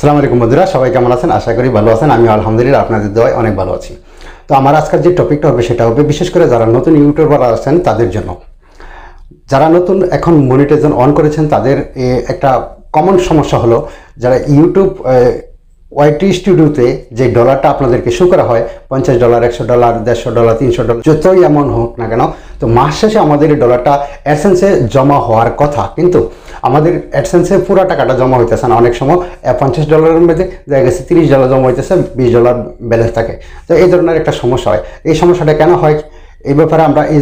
আসসালামু আলাইকুম বন্ধুরা, সবাই কেমন আছেন? আশা করি ভালো আছেন। আমি আলহামদুলিল্লাহ আপনাদের দোয়ায় অনেক ভালো আছি। তো আমার আজকের যে টপিকটা হবে সেটা হবে বিশেষ করে যারা নতুন ইউটিউবার আছেন তাদের জন্য। যারা নতুন এখন মনিটাইজেশন অন করেছেন তাদের একটা কমন সমস্যা হলো, যারা ইউটিউব ওয়াইটি স্টুডিওতে যে ডলারটা আপনাদেরকে শো করা হয় $50, $100, $150, $300, যতই এমন হোক না কেন, তো মাস শেষে আমাদের এই ডলারটা অ্যাডসেন্সে জমা হওয়ার কথা, কিন্তু আমাদের অ্যাডসেন্সে পুরো টাকাটা জমা হইতেছে না। অনেক সময় $50 মধ্যে দেখা গেছে $30 জমা হইতেছে, $20 ব্যালেন্স থাকে। তো এই ধরনের একটা সমস্যা হয়। এই সমস্যাটা কেন হয় এই ব্যাপারে আমরা এই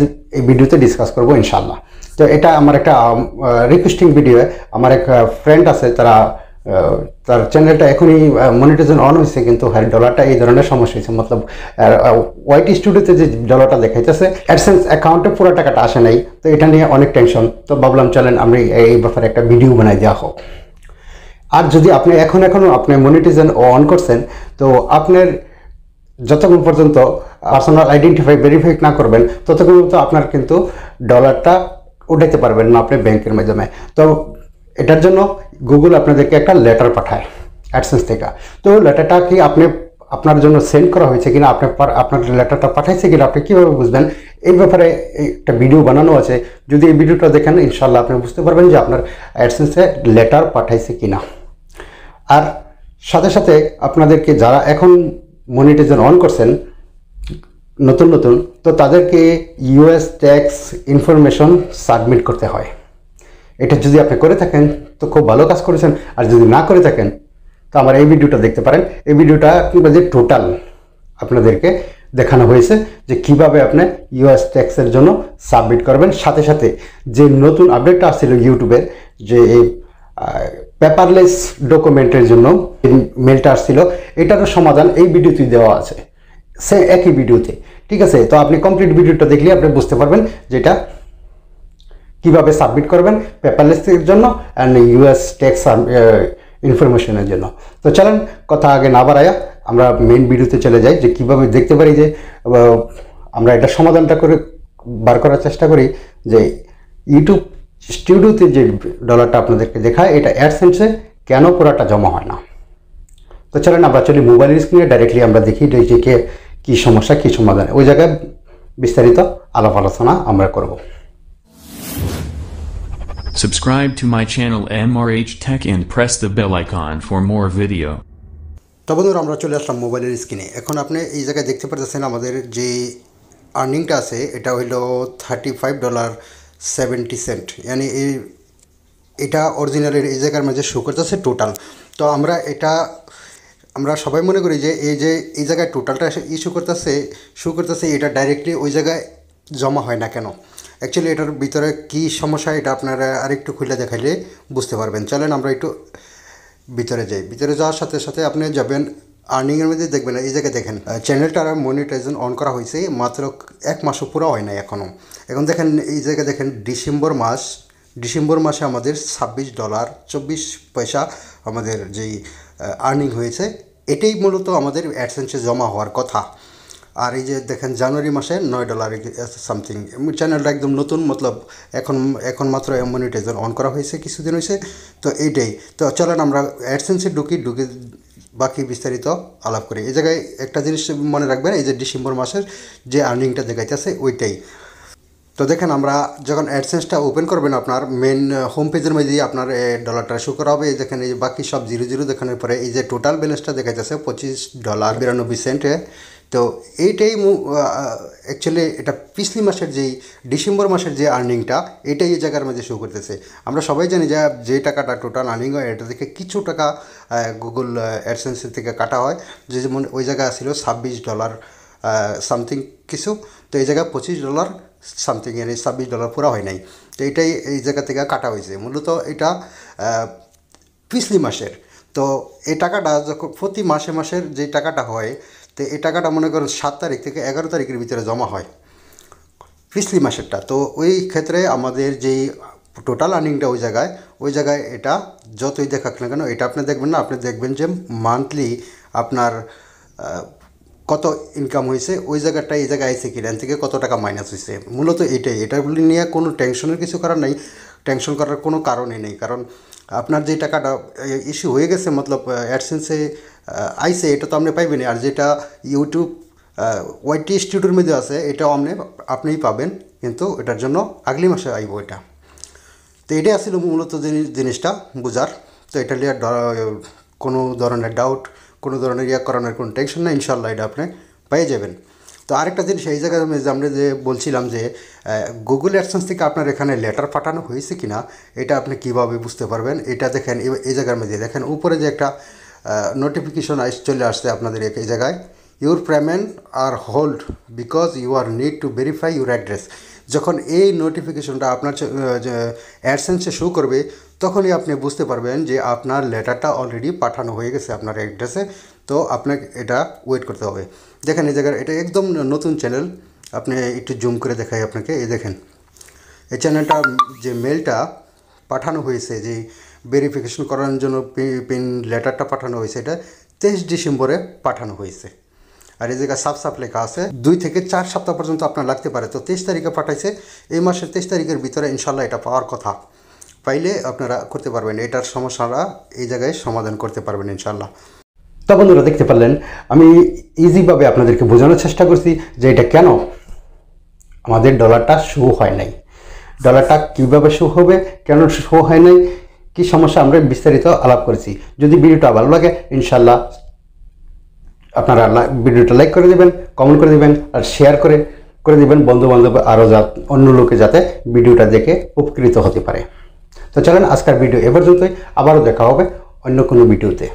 ভিডিওতে ডিসকাস করবো ইনশাল্লাহ। তো এটা আমার একটা রিকোয়েস্টিং ভিডিও। আমার এক ফ্রেন্ড আছে, তার চ্যানেলটা এখনই মনিটাইজেশন অন হয়েছে, কিন্তু হ্যাঁ ডলারটা এই ধরনের সমস্যা হয়েছে। মতলব ওয়াইটি স্টুডিওতে যে ডলারটা দেখাইতেছে অ্যাডসেন্স অ্যাকাউন্টে পুরো টাকাটা আসে নাই। তো এটা নিয়ে অনেক টেনশন। তো ভাবলাম চলেন আমি এই ব্যাপারে একটা ভিডিও বানাই দেওয়া হোক। আর যদি আপনি এখনও আপনি মনিটাইজেশন অন করছেন, তো আপনার যতক্ষণ পর্যন্ত পার্সোনাল আইডেন্টিফাই ভেরিফাই না করবেন ততক্ষণ পর্যন্ত আপনার কিন্তু ডলারটা উঠাইতে পারবেন না আপনি ব্যাংকের মাধ্যমে। তো এটার জন্য গুগল আপনাদেরকে একটা লেটার পাঠায় অ্যাডসেন্স থেকে। তো লেটারটা কি আপনার জন্য সেন্ড করা হয়েছে কিনা, আপনার লেটারটা পাঠাইছে কিনা আপনি কীভাবে বুঝবেন, এই ব্যাপারে একটা ভিডিও বানানো আছে। যদি এই ভিডিওটা দেখেন ইনশাল্লাহ আপনি বুঝতে পারবেন যে আপনার অ্যাডসেন্সে লেটার পাঠাইছে কিনা। আর সাথে সাথে আপনাদেরকে যারা এখন মনিটাইজেশন অন করছেন নতুন, তো তাদেরকে ইউএস ট্যাক্স ইনফরমেশন সাবমিট করতে হয়। এটা যদি আপনি করে থাকেন তো খুব ভালো কাজ করেছেন, আর যদি না করে থাকেন তো আমার এই ভিডিওটা দেখতে পারেন। এই ভিডিওটা কিংবা যে টোটাল আপনাদেরকে দেখানো হয়েছে যে কিভাবে আপনি ইউএস ট্যাক্সের জন্য সাবমিট করবেন। সাথে সাথে যে নতুন আপডেটটা আসছিল ইউটিউবের, যে এই পেপারলেস ডকুমেন্টের জন্য মেলটা আসছিল, এটারও সমাধান এই ভিডিওতে দেওয়া আছে, সে একই ভিডিওতে। ঠিক আছে, তো আপনি কমপ্লিট ভিডিওটা দেখলে আপনি বুঝতে পারবেন যেটা কীভাবে সাবমিট করবেন পেপারলেসের জন্য অ্যান্ড ইউএস ট্যাক্স ইনফরমেশনের জন্য। তো চলেন কথা আগে না বাড়ায়া আমরা মেইন ভিডিওতে চলে যাই, যে কীভাবে দেখতে পারি যে আমরা এটা সমাধানটা করে বার করার চেষ্টা করি যে ইউটিউব স্টুডিওতে যে ডলারটা আপনাদেরকে দেখায় এটা অ্যাডসেন্সে কেন পুরাটা জমা হয় না। তো চলেন আমরা চলি মোবাইলের স্ক্রিনে, ডাইরেক্টলি আমরা দেখি যে কী সমস্যা কী সমাধান, ওই জায়গায় বিস্তারিত আলাপ আলোচনা আমরা করব। Subscribe to my channel Mrhtech and press the bell icon for more video. তো বন্ধুরা আমরা চলে আসলাম মোবাইলের স্ক্রিনে। এখন আপনি এই জায়গায় দেখতে পাচ্ছেন আমাদের যে আর্নিংটা আছে এটা হইল $35.70, মানে এটা অরিজিনালের এই জায়গার মাঝে শো করতেছে টোটাল। তো আমরা সবাই মনে করি যে এই জায়গায় টোটালটা শো করতেছে এটা ডাইরেক্টলি ওই জায়গায় জমা হয় না কেন। অ্যাকচুয়ালি এটার ভিতরে কী সমস্যা এটা আপনারা আরেকটু খুলে দেখাইলে বুঝতে পারবেন। চলেন আমরা একটু ভিতরে যাই। ভিতরে যাওয়ার সাথে সাথে আপনি যাবেন আর্নিংয়ের মধ্যে, দেখবেন এই জায়গায় দেখেন চ্যানেলটার মনিটাইজেশন অন করা হয়েছে মাত্র 1 মাসও পুরো হয় নাই এখনও। এখন দেখেন এই জায়গায় দেখেন ডিসেম্বর মাসে আমাদের $26.24 আমাদের যেই আর্নিং হয়েছে, এটাই মূলত আমাদের অ্যাডসেন্সে জমা হওয়ার কথা। আর এই যে দেখেন জানুয়ারি মাসে $9 সামথিং। চ্যানেলটা একদম নতুন, মতলব এখন মাত্র মনিটাইজেশন অন করা হয়েছে, কিছুদিন হয়েছে। তো এইটাই। তো চলেন আমরা অ্যাডসেন্সে ঢুকে বাকি বিস্তারিত আলাপ করি। এই জায়গায় একটা জিনিস মনে রাখবেন, এই যে ডিসেম্বর মাসের যে আর্নিংটা দেখাইতেছে ওইটাই। তো দেখেন আমরা যখন অ্যাডসেন্সটা ওপেন করবেন আপনার মেন হোম পেজের মধ্যে আপনার ডলারটা শো করা হবে। দেখেন এই যে বাকি সব 00 দেখানোর পরে এই যে টোটাল ব্যালেন্সটা দেখাইতেছে $25.92। তো এইটাই অ্যাকচুয়ালি এটা পিছলি মাসের ডিসেম্বর মাসের যে আর্নিংটা এটাই এই জায়গার মধ্যে শো করতেছে। আমরা সবাই জানি যে টাকাটা টোটাল আর্নিং হয় এটা থেকে কিছু টাকা গুগল অ্যাডসেন্সের থেকে কাটা হয়, যেমন ওই জায়গায় ছিল $26 সামথিং কিছু, তো এই জায়গায় $25 সামথিং, মানে $26 পুরো হয় নাই। তো এটাই এই জায়গা থেকে কাটা হয়েছে মূলত এটা পিছলি মাসের। তো এই টাকাটা যখন প্রতি মাসের যে টাকাটা হয়, তো এই টাকাটা মনে করেন 7 তারিখ থেকে 11 তারিখের ভিতরে জমা হয় পিছলি মাসেরটা। তো ওই ক্ষেত্রে আমাদের যেই টোটাল আর্নিংটা ওই জায়গায় এটা যতই দেখাক না কেন এটা আপনি দেখবেন না, আপনি দেখবেন যে মান্থলি আপনার কত ইনকাম হয়েছে, ওই জায়গাটা এই জায়গায় আইছে কিনা, থেকে কত টাকা মাইনাস হয়েছে, মূলত এটাগুলি নিয়ে কোনো টেনশনের কিছু করার নেই, টেনশন করার কোনো কারণই নেই। কারণ আপনার যে টাকাটা ইস্যু হয়ে গেছে মতলব অ্যাডসেন্সে আইছে, এটা তো আপনি পাইবেন। আর যেটা ইউটিউব ওয়াইটি স্টুডিওর মধ্যে আছে এটাও আপনিই পাবেন, কিন্তু এটার জন্য আগলি মাসে আইব এটা। তো এটাই আসলে মূলত জিনিসটা বোঝার। তো এটা নিয়ে কোনো ধরনের ডাউট, কোনো ধরনের করানোর কোনো টেনশন নেই, ইনশাল্লাহ এটা আপনি পেয়ে যাবেন। তো আরেকটা জিনিস এই জায়গায় আমরা যে বলছিলাম যে গুগল অ্যাডসেন্স থেকে আপনার এখানে লেটার পাঠানো হয়েছে কি না, এটা আপনি কীভাবে বুঝতে পারবেন। এটা দেখেন এই জায়গার মধ্যে দেখেন উপরে যে একটা নোটিফিকেশন চলে আসছে আপনাদের এই জায়গায়, your payment are hold because you are need to verify your address. যখন এই নোটিফিকেশনটা আপনার অ্যাডসেন্সে শো করবে, তখনই আপনি বুঝতে পারবেন যে আপনার লেটারটা অলরেডি পাঠানো হয়ে গেছে আপনার অ্যাড্রেসে। তো আপনাকে এটা ওয়েট করতে হবে। দেখেন এই জায়গার এটা একদম নতুন চ্যানেল, আপনি একটু জুম করে দেখাই আপনাকে। এই দেখেন এই চ্যানেলটা যে মেলটা পাঠানো হয়েছে, যে ভেরিফিকেশন করার জন্য পিন লেটারটা পাঠানো হয়েছে, এটা 23 ডিসেম্বরে পাঠানো হয়েছে। আর এই জায়গায় সাফ লেখা আছে 2 থেকে 4 সপ্তাহ পর্যন্ত আপনার লাগতে পারে। তো 23 তারিখে পাঠাইছে, এই মাসের 23 তারিখের ভিতরে ইনশাল্লাহ এটা পাওয়ার কথা। পাইলে আপনারা করতে পারবেন, এটার সমস্যাটা এই জায়গায় সমাধান করতে পারবেন ইনশাল্লাহ। তো বন্ধুরা দেখতে পারলেন, আমি ইজিভাবে আপনাদেরকে বোঝানোর চেষ্টা করছি যে এটা কেন আমাদের ডলারটা শো হয় নাই, ডলারটা কীভাবে শো হবে, কেন শো হয় নাই, কী সমস্যা, আমরা বিস্তারিত আলাপ করেছি। যদি ভিডিওটা ভালো লাগে ইনশাল্লাহ আপনারা ভিডিওটা লাইক করে দেবেন, কমেন্ট করে দেবেন, আর শেয়ার করে দেবেন বন্ধু বান্ধব আরও অন্য লোকে যাতে ভিডিওটা দেখে উপকৃত হতে পারে। তো চলেন আজকের ভিডিও এ পর্যন্তই, আবারও দেখা হবে অন্য কোনো ভিডিওতে।